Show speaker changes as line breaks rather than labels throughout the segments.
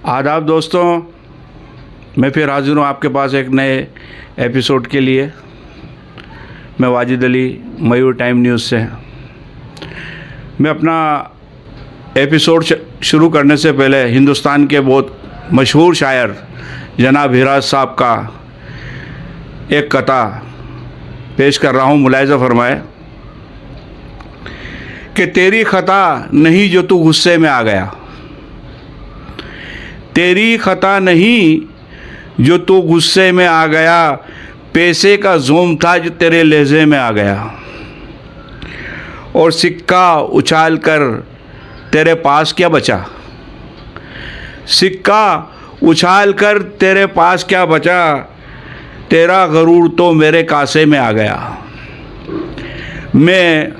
आदाब दोस्तों, मैं फिर हाजिर हूँ आपके पास एक नए एपिसोड के लिए। मैं वाजिद अली, मयूर टाइम न्यूज़ से। मैं अपना एपिसोड शुरू करने से पहले हिंदुस्तान के बहुत मशहूर शायर जनाब हिराज साहब का एक कथा पेश कर रहा हूँ। मुलाहिज़ा फरमाए कि तेरी ख़ता नहीं जो तू गुस्से में आ गया, तेरी ख़ता नहीं जो तू गुस्से में आ गया, पैसे का जोम था जो तेरे लहजे में आ गया, और सिक्का उछाल कर तेरे पास क्या बचा, सिक्का उछाल कर तेरे पास क्या बचा, तेरा गरूर तो मेरे कासे में आ गया। मैं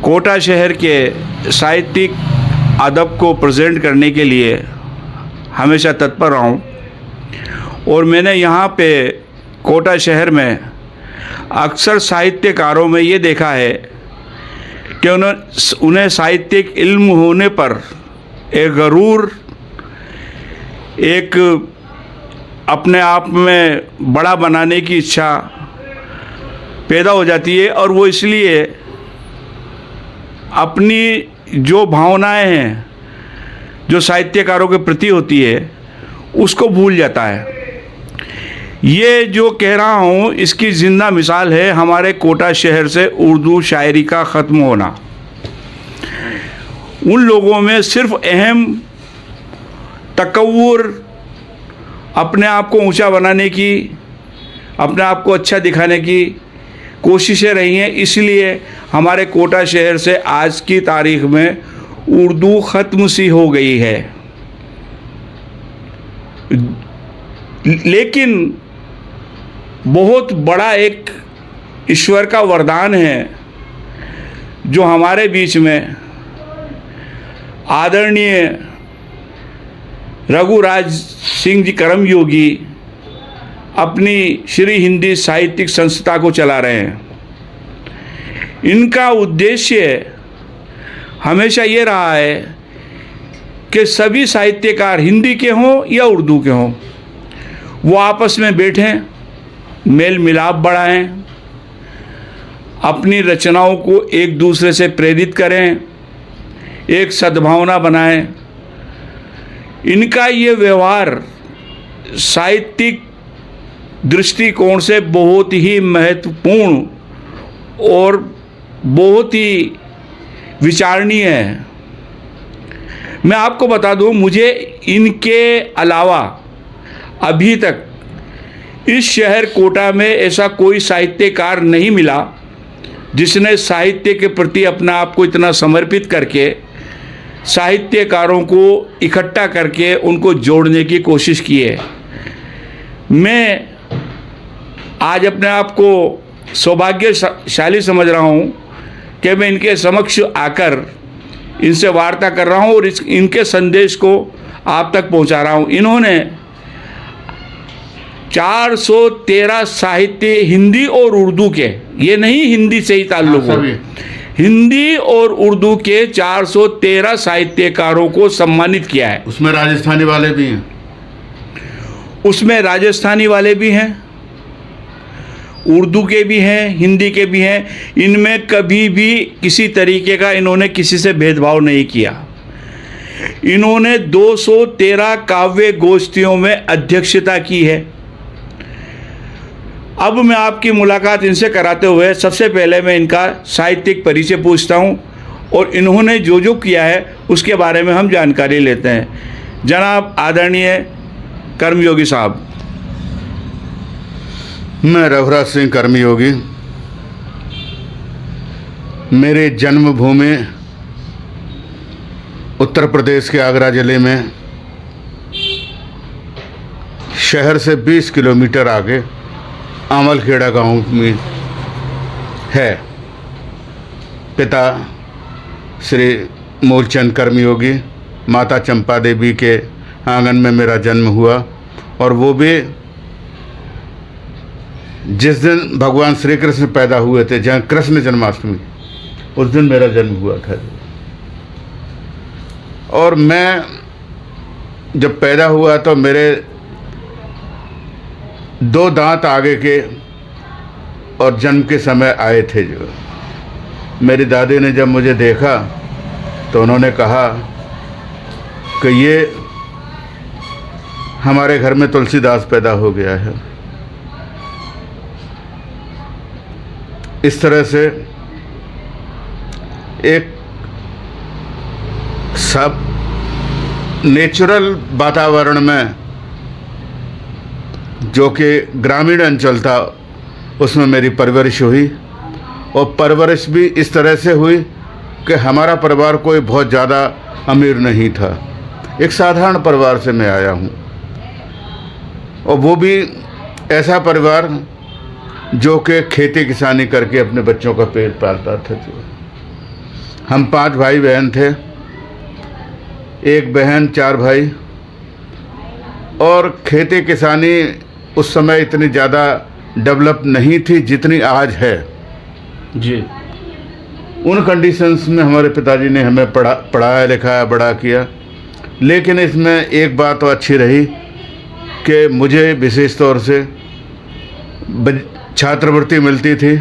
कोटा शहर के साहित्यिक अदब को प्रेजेंट करने के लिए हमेशा तत्पर रहा हूँ, और मैंने यहाँ पे कोटा शहर में अक्सर साहित्यकारों में ये देखा है कि उन्हें साहित्यिक इल्म होने पर एक गरूर, एक अपने आप में बड़ा बनाने की इच्छा पैदा हो जाती है, और वो इसलिए अपनी जो भावनाएं हैं जो साहित्यकारों के प्रति होती है उसको भूल जाता है। ये जो कह रहा हूँ इसकी ज़िंदा मिसाल है हमारे कोटा शहर से उर्दू शायरी का ख़त्म होना। उन लोगों में सिर्फ अहम तकव्वुर, अपने आप को ऊंचा बनाने की, अपने आप को अच्छा दिखाने की कोशिशें रही हैं, इसलिए हमारे कोटा शहर से आज की तारीख में उर्दू ख़त्म सी हो गई है। लेकिन बहुत बड़ा एक ईश्वर का वरदान है जो हमारे बीच में आदरणीय रघुराज सिंह जी कर्मयोगी अपनी श्री हिंदी साहित्यिक संस्था को चला रहे हैं। इनका उद्देश्य हमेशा ये रहा है कि सभी साहित्यकार हिंदी के हों या उर्दू के हों, वो आपस में बैठें, मेल मिलाप बढ़ाएं, अपनी रचनाओं को एक दूसरे से प्रेरित करें, एक सद्भावना बनाएं। इनका ये व्यवहार साहित्यिक दृष्टिकोण से बहुत ही महत्वपूर्ण और बहुत ही विचारणीय है। मैं आपको बता दूं, मुझे इनके अलावा अभी तक इस शहर कोटा में ऐसा कोई साहित्यकार नहीं मिला जिसने साहित्य के प्रति अपना आप को इतना समर्पित करके साहित्यकारों को इकट्ठा करके उनको जोड़ने की कोशिश की है। मैं आज अपने आप को सौभाग्यशाली समझ रहा हूँ कि मैं इनके समक्ष आकर इनसे वार्ता कर रहा हूँ और इनके संदेश को आप तक पहुँचा रहा हूँ। इन्होंने 413 साहित्य हिंदी और उर्दू के, ये नहीं हिंदी से ही ताल्लुक़ हो, हिंदी और उर्दू के 413 साहित्यकारों को सम्मानित किया है।
उसमें राजस्थानी वाले भी हैं,
उसमें राजस्थानी वाले भी हैं, उर्दू के भी हैं, हिंदी के भी हैं। इनमें कभी भी किसी तरीके का इन्होंने किसी से भेदभाव नहीं किया। इन्होंने 213 काव्य गोष्ठियों में अध्यक्षता की है। अब मैं आपकी मुलाकात इनसे कराते हुए सबसे पहले मैं इनका साहित्यिक परिचय पूछता हूं और इन्होंने जो जो किया है उसके बारे में हम जानकारी लेते हैं। जनाब आदरणीय कर्मयोगी साहब।
मैं रघुराज सिंह कर्मयोगी, मेरे जन्मभूमि उत्तर प्रदेश के आगरा ज़िले में शहर से 20 किलोमीटर आगे आमलखेड़ा गांव में है। पिता श्री मूलचंद कर्मयोगी, माता चंपा देवी के आंगन में मेरा जन्म हुआ, और वो भी जिस दिन भगवान श्री कृष्ण पैदा हुए थे, जहाँ कृष्ण जन्माष्टमी, उस दिन मेरा जन्म हुआ था। और मैं जब पैदा हुआ तो मेरे 2 दांत आगे के और जन्म के समय आए थे। जो मेरी दादी ने जब मुझे देखा तो उन्होंने कहा कि ये हमारे घर में तुलसीदास पैदा हो गया है। इस तरह से एक सब नेचुरल वातावरण में, जो कि ग्रामीण अंचल था, उसमें मेरी परवरिश हुई। और परवरिश भी इस तरह से हुई कि हमारा परिवार कोई बहुत ज़्यादा अमीर नहीं था, एक साधारण परिवार से मैं आया हूँ। और वो भी ऐसा परिवार जो कि खेती किसानी करके अपने बच्चों का पेट पालता था। हम 5 भाई बहन थे, 1 बहन 4 भाई। और खेती किसानी उस समय इतनी ज़्यादा डेवलप नहीं थी जितनी आज है
जी।
उन कंडीशंस में हमारे पिताजी ने हमें पढ़ाया लिखाया, बड़ा किया। लेकिन इसमें एक बात तो अच्छी रही कि मुझे विशेष तौर से छात्रवृत्ति मिलती थी,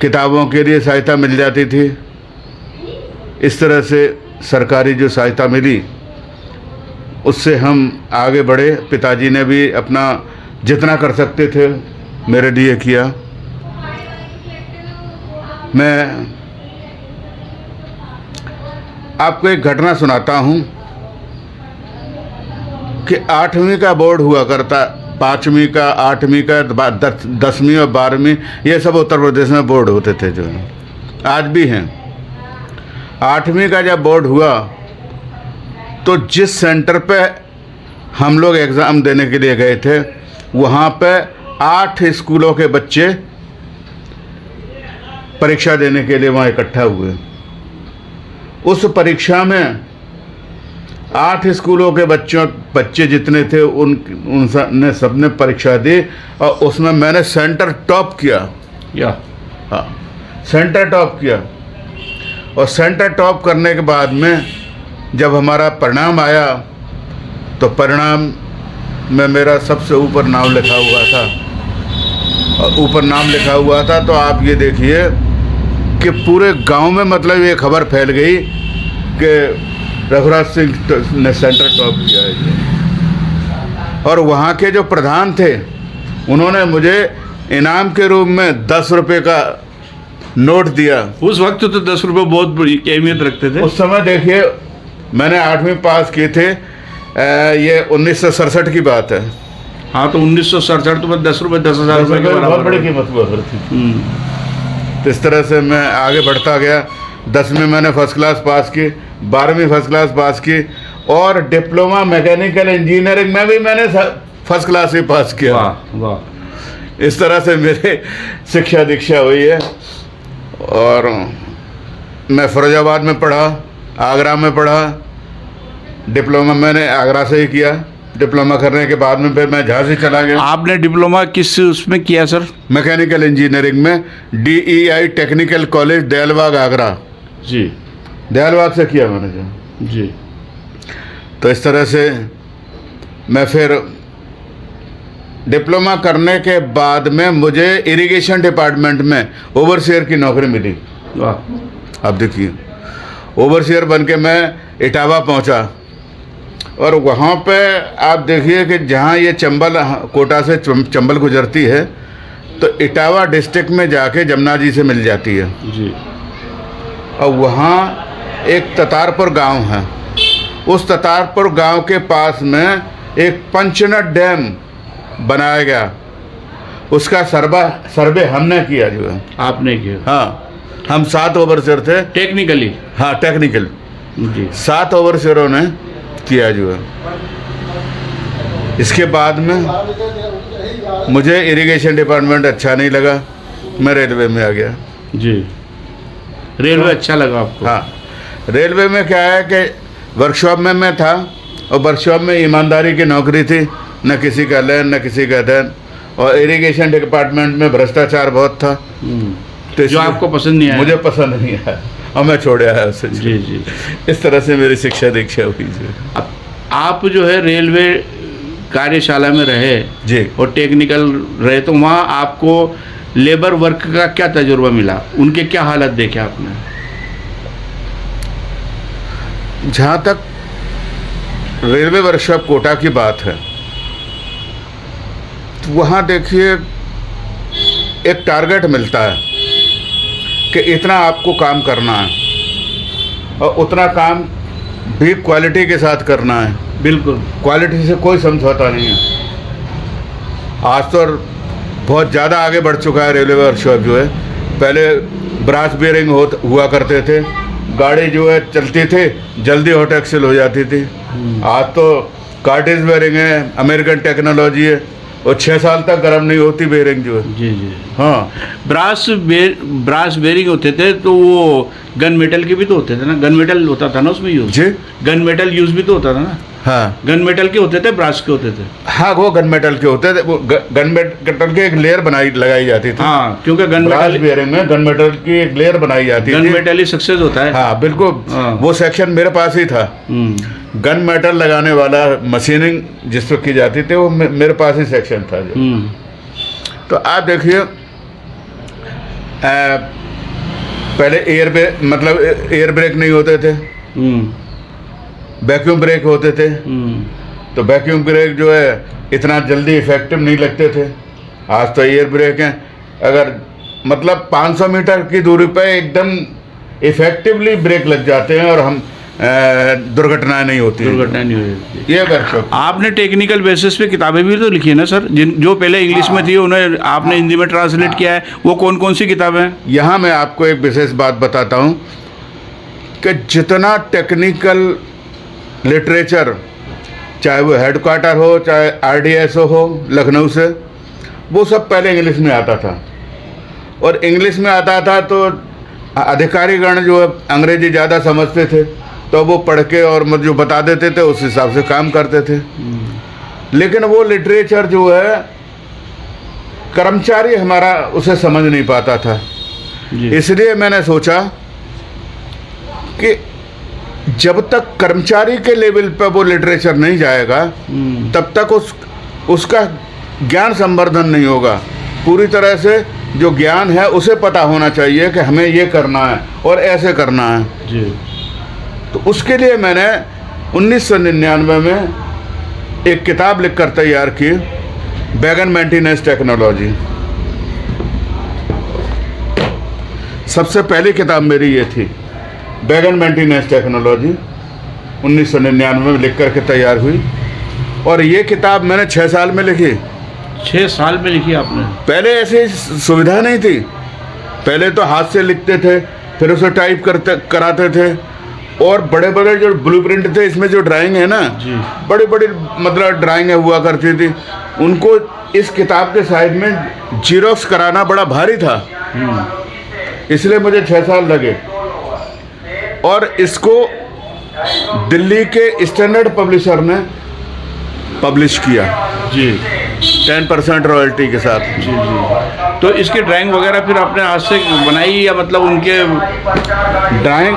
किताबों के लिए सहायता मिल जाती थी। इस तरह से सरकारी जो सहायता मिली उससे हम आगे बढ़े। पिताजी ने भी अपना जितना कर सकते थे मेरे लिए किया। मैं आपको एक घटना सुनाता हूँ कि 8वीं का बोर्ड हुआ करता, 5वीं का, 8वीं का, 10वीं और 12वीं, ये सब उत्तर प्रदेश में बोर्ड होते थे, जो आज भी हैं। 8वीं का जब बोर्ड हुआ तो जिस सेंटर पे हम लोग एग्ज़ाम देने के लिए गए थे, वहाँ पे 8 स्कूलों के बच्चे परीक्षा देने के लिए वहाँ इकट्ठा हुए। उस परीक्षा में 8 स्कूलों के बच्चे जितने थे उन सबने परीक्षा दी और उसमें मैंने सेंटर टॉप किया। हाँ, सेंटर टॉप किया। और सेंटर टॉप करने के बाद में जब हमारा परिणाम आया तो परिणाम में मेरा सबसे ऊपर नाम लिखा हुआ था। और ऊपर नाम लिखा हुआ था तो आप ये देखिए कि पूरे गांव में मतलब ये खबर फैल गई कि रघुराज सिंह ने सेंटर टॉप किया है। और वहाँ के जो प्रधान थे उन्होंने मुझे इनाम के रूप में 10 रुपये का नोट दिया।
उस वक्त तो 10 रुपये बहुत बड़ी अहमियत रखते थे।
उस समय देखिए मैंने 8वीं पास किए थे, ये 1967 की बात है।
हाँ, तो 1967 तो 10 रुपये 10,000 रुपये के बराबर,
बहुत बड़ी कीमत हुआ करती। तो इस तरह से मैं आगे बढ़ता गया। 10वीं मैंने फर्स्ट क्लास पास की, 12वीं फर्स्ट क्लास पास की, और डिप्लोमा मैकेनिकल इंजीनियरिंग में भी मैंने फर्स्ट क्लास ही पास किया।
वाह वाह।
इस तरह से मेरी शिक्षा दीक्षा हुई है। और मैं फिरोजाबाद में पढ़ा, आगरा में पढ़ा। डिप्लोमा मैंने आगरा से ही किया। डिप्लोमा करने के बाद में फिर मैं झांसी चला गया।
आपने डिप्लोमा किस उसमें किया सर?
मैकेनिकल इंजीनियरिंग में, DEI technical college Dayalbagh Agra.
जी,
दयालबाग से किया मैंने जो।
जी।
तो इस तरह से मैं फिर डिप्लोमा करने के बाद में मुझे इरिगेशन डिपार्टमेंट में ओवरसियर की नौकरी मिली।
वाह।
अब देखिए, ओवरसियर बन के मैं इटावा पहुंचा। और वहाँ पे आप देखिए कि जहाँ ये चंबल, कोटा से चंबल गुजरती है, तो इटावा डिस्ट्रिक्ट में जाके जमुना जी से मिल जाती है
जी।
और वहाँ एक ततारपुर गांव है। उस ततारपुर गांव के पास में एक पंचनद डैम बनाया गया। उसका सर्वे हमने किया जो है।
आपने किया?
हाँ, हम 7 ओवरसियर थे।
टेक्निकली?
हाँ, टेक्निकल
जी।
7 ओवरसियरों ने किया जो है। इसके बाद में मुझे इरिगेशन डिपार्टमेंट अच्छा नहीं लगा, मैं रेलवे में आ गया।
जी, रेलवे अच्छा लगा आपको?
हाँ, रेलवे में क्या है कि वर्कशॉप में मैं था और वर्कशॉप में ईमानदारी की नौकरी थी, न किसी का लेन न किसी का देन। और इरिगेशन डिपार्टमेंट में भ्रष्टाचार बहुत था। तो
जो आपको पसंद नहीं आया?
मुझे पसंद नहीं आया और मैं छोड़ आया उसे।
जी जी।
इस तरह से मेरी शिक्षा दीक्षा हुई जी।
अब आप जो है रेलवे कार्यशाला में रहे
जी।
और टेक्निकल रहे, तो वहाँ आपको लेबर वर्क का क्या तजुर्बा मिला, उनके क्या हालत देखे आपने?
जहाँ तक रेलवे वर्कशॉप कोटा की बात है, तो वहाँ देखिए एक टारगेट मिलता है कि इतना आपको काम करना है और उतना काम भी क्वालिटी के साथ करना है।
बिल्कुल,
क्वालिटी से कोई समझौता नहीं है। आज तो बहुत ज़्यादा आगे बढ़ चुका है रेलवे वर्कशॉप जो है। पहले ब्रास बेयरिंग हुआ करते थे, गाड़ी जो है चलती थी जल्दी हॉट एक्सेल हो जाती थी। आज तो कार्टेज बेयरिंग है, अमेरिकन टेक्नोलॉजी है और 6 साल तक गर्म नहीं होती बेयरिंग जो है।
जी जी।
हाँ,
ब्रास बेयरिंग होते थे तो वो गन मेटल के भी तो होते थे ना, गन मेटल होता था ना उसमें यूज?
जी।
गन मेटल यूज भी तो होता था ना?
हाँ,
गन मेटल के होते थे, ब्रास के होते थे?
हाँ, वो गन मेटल के होते थे। वो गन मेटल के एक लेयर लगाई जाती थी।
हाँ, क्योंकि गन
ब्रास
मेटल,
बेयरिंग में गन मेटल की एक लेयर बनाई जाती
गन
थी।
मेटल ही सक्सेस होता है।
हाँ बिल्कुल।
हाँ।
वो सेक्शन मेरे पास ही था। गन मेटल लगाने वाला मशीनिंग जिस पर की जाती थी वो मेरे पास ही सेक्शन था जो। तो आप देखिए पहले एयर ब्रेक नहीं होते थे, वैक्यूम ब्रेक होते थे। तो वैक्यूम ब्रेक जो है इतना जल्दी इफेक्टिव नहीं लगते थे। आज तो एयर ब्रेक हैं, अगर मतलब 500 मीटर की दूरी पे एकदम इफेक्टिवली ब्रेक लग जाते हैं और हम दुर्घटनाएं नहीं होती।
दुर्घटना नहीं होती।
ये वर्कशॉप
आपने टेक्निकल बेसिस पे किताबें भी तो लिखी है ना सर, जो पहले इंग्लिश में थी उन्हें आपने हिंदी में ट्रांसलेट किया है, वो कौन कौन सी किताबें हैं?
यहाँ मैं आपको एक विशेष बात बताता हूँ कि जितना टेक्निकल लिटरेचर, चाहे वो हेडक्वार्टर हो चाहे RDSO हो लखनऊ से, वो सब पहले इंग्लिश में आता था। और इंग्लिश में आता था तो अधिकारीगण जो है अंग्रेजी ज़्यादा समझते थे, तो वो पढ़ के और मुझे जो बता देते थे उस हिसाब से काम करते थे। लेकिन वो लिटरेचर जो है कर्मचारी हमारा उसे समझ नहीं पाता था। इसलिए मैंने सोचा कि जब तक कर्मचारी के लेवल पर वो लिटरेचर नहीं जाएगा तब तक उसका ज्ञान संवर्धन नहीं होगा। पूरी तरह से जो ज्ञान है उसे पता होना चाहिए कि हमें ये करना है और ऐसे करना है
जी।
तो उसके लिए मैंने 1999 में एक किताब लिखकर तैयार की, वैगन मेंटेनेंस टेक्नोलॉजी। सबसे पहली किताब मेरी ये थी, वैगन मेंटेनेंस टेक्नोलॉजी। 1999 में लिख करके तैयार हुई और ये किताब मैंने 6 साल में लिखी।
6 साल में लिखी आपने?
पहले ऐसी सुविधा नहीं थी। पहले तो हाथ से लिखते थे, फिर उसे टाइप कराते थे। और बड़े बड़े जो ब्लूप्रिंट थे, इसमें जो ड्राइंग है ना
जी,
बड़ी बड़ी मतलब ड्राइंगें हुआ करती थी, उनको इस किताब के साइड में जीरोक्स कराना बड़ा भारी था। इसलिए मुझे 6 साल लगे। और इसको दिल्ली के स्टैंडर्ड पब्लिशर ने पब्लिश किया
जी,
10% रॉयल्टी के साथ।
जी जी। तो इसकी ड्राइंग वगैरह फिर आपने हाथ से बनाई या मतलब उनके
ड्राइंग?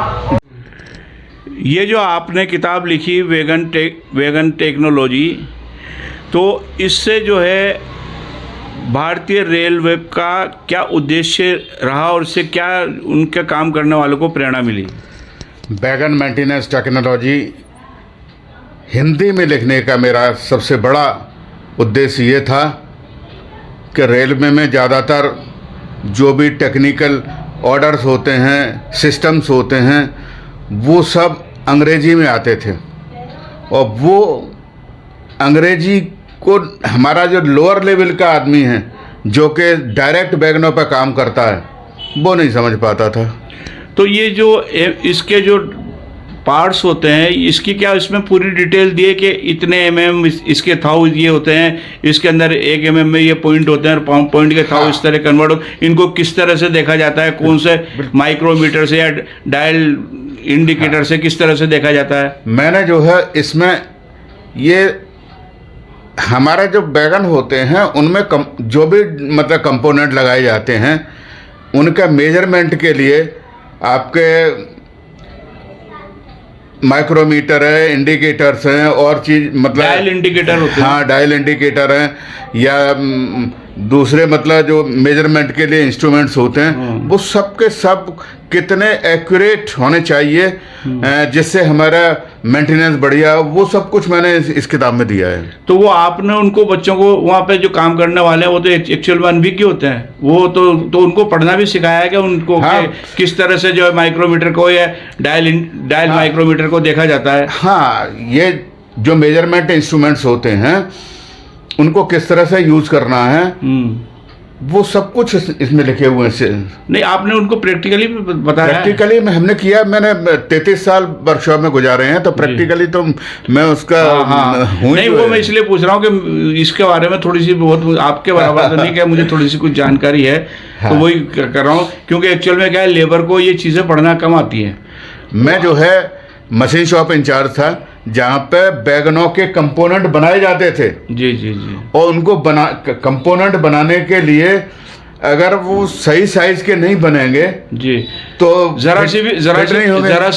ये जो आपने किताब लिखी वैगन टेक्नोलॉजी, तो इससे जो है भारतीय रेलवे का क्या उद्देश्य रहा और इससे क्या उनके काम करने वालों को प्रेरणा मिली?
वैगन मेंटेनेंस टेक्नोलॉजी हिंदी में लिखने का मेरा सबसे बड़ा उद्देश्य ये था कि रेलवे में ज़्यादातर जो भी टेक्निकल ऑर्डर्स होते हैं, सिस्टम्स होते हैं, वो सब अंग्रेजी में आते थे। और वो अंग्रेजी को हमारा जो लोअर लेवल का आदमी है जो कि डायरेक्ट वैगनों पर काम करता है, वो नहीं समझ पाता था।
तो ये जो इसके जो पार्ट्स होते हैं, इसकी क्या इसमें पूरी डिटेल दिए कि इतने mm इसके थाउ ये होते हैं, इसके अंदर 1 mm में ये पॉइंट होते हैं और पॉइंट के थाउ इस तरह कन्वर्ट हो, इनको किस तरह से देखा जाता है, कौन से माइक्रोमीटर से या डायल इंडिकेटर से किस तरह से देखा जाता है?
मैंने जो है इसमें ये हमारे जो वैगन होते हैं उनमें जो भी मतलब कंपोनेंट लगाए जाते हैं उनका मेजरमेंट के लिए आपके माइक्रोमीटर है, इंडिकेटर्स हैं और चीज मतलब
डायल इंडिकेटर होते हैं।
हाँ, डायल इंडिकेटर हैं या दूसरे मतलब जो मेजरमेंट के लिए इंस्ट्रूमेंट्स होते हैं, वो सब के सब कितने एक्यूरेट होने चाहिए जिससे हमारा मेंटेनेंस बढ़िया हो, वो सब कुछ मैंने इस किताब में दिया है।
तो वो आपने उनको बच्चों को वहाँ पे जो काम करने वाले हैं वो तो एक्चुअल में अनभिज्ञ होते हैं, वो तो उनको पढ़ना भी सिखाया है कि उनको
हाँ।
कि किस तरह से जो है माइक्रोमीटर को या डायल माइक्रोमीटर को देखा जाता है।
हाँ, ये जो मेजरमेंट इंस्ट्रूमेंट्स होते हैं उनको किस तरह से यूज करना है, वो सब कुछ इसमें लिखे हुए हैं।
नहीं, आपने उनको प्रैक्टिकली भी बताया?
प्रैक्टिकली में हमने किया, मैंने 33 साल वर्कशॉप में गुजारे हैं, तो प्रैक्टिकली तो मैं उसका हूँ।
नहीं, वो मैं इसलिए पूछ रहा हूँ कि इसके बारे में थोड़ी सी, बहुत आपके बराबर तो नहीं क्या, मुझे थोड़ी सी कुछ जानकारी है।
हाँ।
तो वही कर रहा हूँ, क्योंकि एक्चुअल में क्या है, लेबर को ये चीज़ें पढ़ना कम आती हैं।
मैं जो है मशीन शॉप इंचार्ज था, जहाँ पे वैगनों के कंपोनेंट बनाए जाते थे।
जी जी जी।
और उनको कंपोनेंट बनाने के लिए अगर वो सही साइज के नहीं बनेंगे
जी,
तो
जरा सी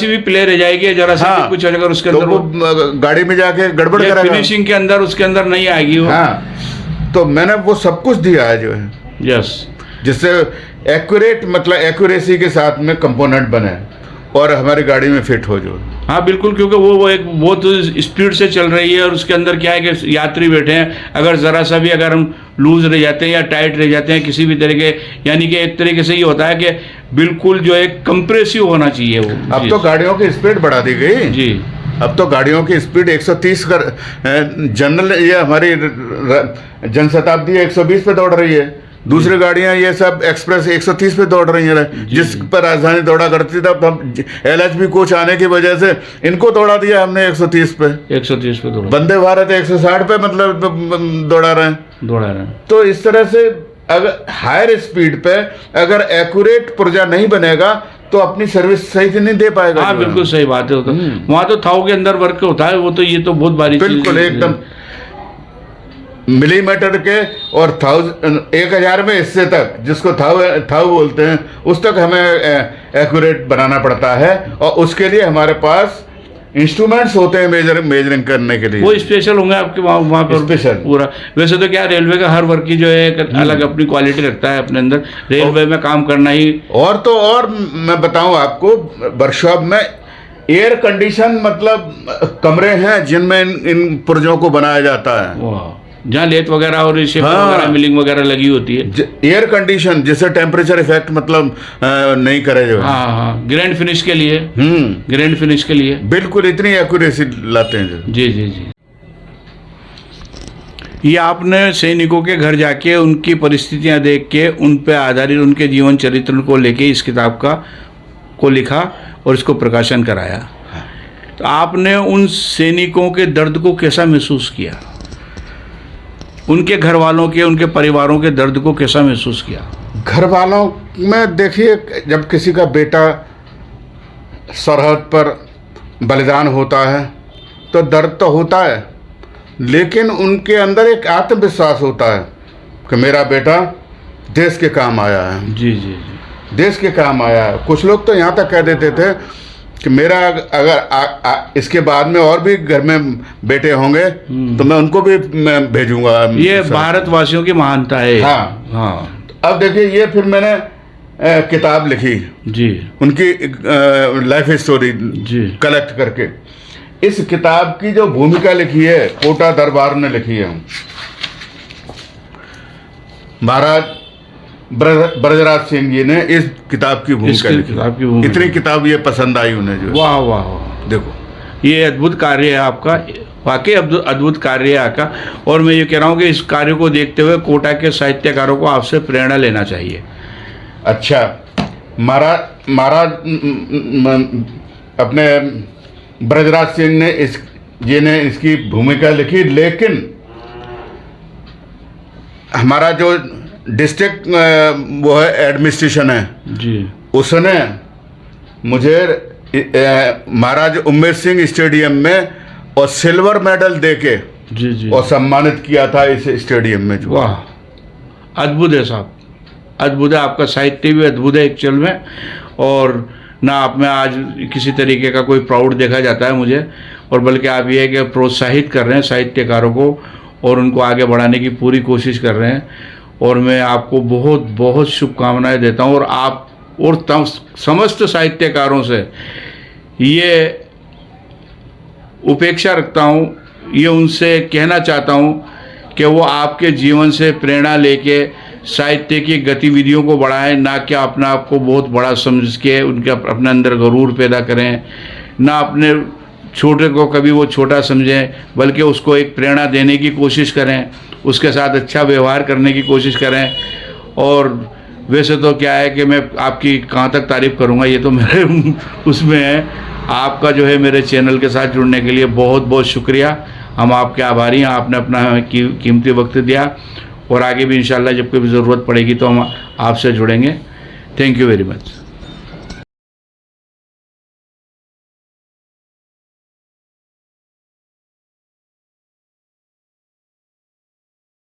भी प्ले रह जाएगी, जरा सी भी कुछ अगर उसके
तो
अंदर
वो गाड़ी में जाके गड़बड़ करेगा,
फिनिशिंग के अंदर उसके अंदर नहीं आएगी वो।
हाँ, तो मैंने वो सब कुछ दिया है जो है,
यस,
जिससे एक्यूरेट मतलब एक्यूरेसी के साथ में कंपोनेंट बने और हमारी गाड़ी में फिट हो जो।
हाँ बिल्कुल, क्योंकि वो एक बहुत स्पीड से चल रही है और उसके अंदर क्या है कि यात्री बैठे हैं, अगर ज़रा सा भी अगर हम लूज रह जाते हैं या टाइट रह जाते हैं किसी भी तरीके, यानी कि एक तरीके से ये होता है कि बिल्कुल जो है कंप्रेसिव होना चाहिए वो।
अब तो गाड़ियों की स्पीड बढ़ा दी गई
जी,
अब तो गाड़ियों की स्पीड 130 कर जनरल, ये हमारी जनशताब्दी 120 पे दौड़ रही है, दूसरी गाड़ियां ये सब एक्सप्रेस 130 पे दौड़ रही हैं। जिस पर राजधानी दौड़ा करती था, हम LHB कोच आने की वजह से इनको दौड़ा दिया हमने 130 पे।
130 पे दौड़ा,
वंदे भारत 160 पे मतलब दौड़ा रहे हैं। तो इस तरह से अगर हायर स्पीड पे अगर एक्यूरेट पुर्जा नहीं बनेगा तो अपनी सर्विस सही से नहीं दे पाएगा।
हाँ बिल्कुल सही बात है। वहाँ तो थाव के अंदर वर्क होता है, वो तो ये तो बहुत बारीक
बिल्कुल एकदम मिलीमीटर के और 1000 में हिस्से तक, जिसको थाव बोलते हैं, उस तक हमें एक्यूरेट बनाना पड़ता है और उसके लिए हमारे पास इंस्ट्रूमेंट्स होते हैं मेजरिंग करने के लिए। वो
स्पेशल होंगे आपके वहाँ पर
स्पेशल
पूरा। वैसे तो क्या रेलवे का हर वर्क की जो है एक अलग अपनी क्वालिटी रखता है अपने अंदर, रेलवे में काम करना ही। और
मैं बताऊं आपको, वर्कशॉप में एयर कंडीशन मतलब कमरे हैं जिनमें इन पुर्जों को बनाया जाता है,
जहाँ लेथ वगैरह और वगैरह मिलिंग वगैरह लगी होती है।
एयर कंडीशन जिससे टेम्परेचर इफेक्ट मतलब नहीं करे जो।
हाँ, ग्रैंड फिनिश के लिए। ग्रैंड फिनिश के लिए
बिल्कुल इतनी एक्यूरेसी लाते हैं जो।
जी जी जी। ये आपने सैनिकों के घर जाके उनकी परिस्थितियां देख के उन पे आधारित उनके जीवन चरित्र को लेके इस किताब को लिखा और इसको प्रकाशन कराया। तो आपने उन सैनिकों के दर्द को कैसा महसूस किया, उनके घर वालों के, उनके परिवारों के दर्द को कैसा महसूस किया?
घर वालों में देखिए, जब किसी का बेटा सरहद पर बलिदान होता है तो दर्द तो होता है, लेकिन उनके अंदर एक आत्मविश्वास होता है कि मेरा बेटा देश के काम आया है।
जी जी जी,
देश के काम आया है। कुछ लोग तो यहाँ तक कह देते थे कि मेरा अगर इसके बाद में और भी घर में बेटे होंगे तो मैं उनको भी मैं भेजूंगा।
ये भारतवासियों की महानता है।
हाँ
हाँ।
अब देखिए, ये फिर मैंने किताब लिखी
जी, उनकी
लाइफ स्टोरी
जी
कलेक्ट करके। इस किताब की जो भूमिका लिखी है कोटा दरबार ने लिखी है। महाराज ब्रजराज सिंह जी ने इस किताब की भूमिका लिखी। इतनी किताब ये पसंद आई उन्हें जो।
वाह वाह,
देखो
ये अद्भुत कार्य है आपका, वाकई अद्भुत कार्य है आपका। और मैं ये कह रहा हूँ कि इस कार्य को देखते हुए कोटा के साहित्यकारों को आपसे प्रेरणा लेना चाहिए।
अच्छा, महाराज अपने ब्रजराज सिंह ने इसकी भूमिका लिखी, लेकिन हमारा जो डिस्ट्रिक्ट वो है एडमिनिस्ट्रेशन है
जी,
उसने मुझे महाराज उमेश सिंह स्टेडियम में और सिल्वर मेडल देके
जी जी
और सम्मानित किया था इस स्टेडियम में जो।
वाह, अद्भुत है साहब, अद्भुत है, आपका साहित्य भी अद्भुत है एक्चुअल में। और ना आप में आज किसी तरीके का कोई प्राउड देखा जाता है मुझे, और बल्कि आप ये है कि प्रोत्साहित कर रहे हैं साहित्यकारों को और उनको आगे बढ़ाने की पूरी कोशिश कर रहे हैं। और मैं आपको बहुत बहुत शुभकामनाएं देता हूँ, और आप और समस्त साहित्यकारों से ये उपेक्षा रखता हूँ, ये उनसे कहना चाहता हूँ कि वो आपके जीवन से प्रेरणा लेके साहित्य की गतिविधियों को बढ़ाएं, ना कि अपने आप को बहुत बड़ा समझ के उनके अपने अंदर गरूर पैदा करें, ना अपने छोटे को कभी वो छोटा समझें, बल्कि उसको एक प्रेरणा देने की कोशिश करें, उसके साथ अच्छा व्यवहार करने की कोशिश करें। और वैसे तो क्या है कि मैं आपकी कहाँ तक तारीफ़ करूँगा, ये तो मेरे उसमें है। आपका जो है मेरे चैनल के साथ जुड़ने के लिए बहुत बहुत शुक्रिया, हम आपके आभारी हैं। आपने अपना कीमती वक्त दिया, और आगे भी इंशाल्लाह जब कभी ज़रूरत पड़ेगी तो हम आपसे जुड़ेंगे। Thank you very much.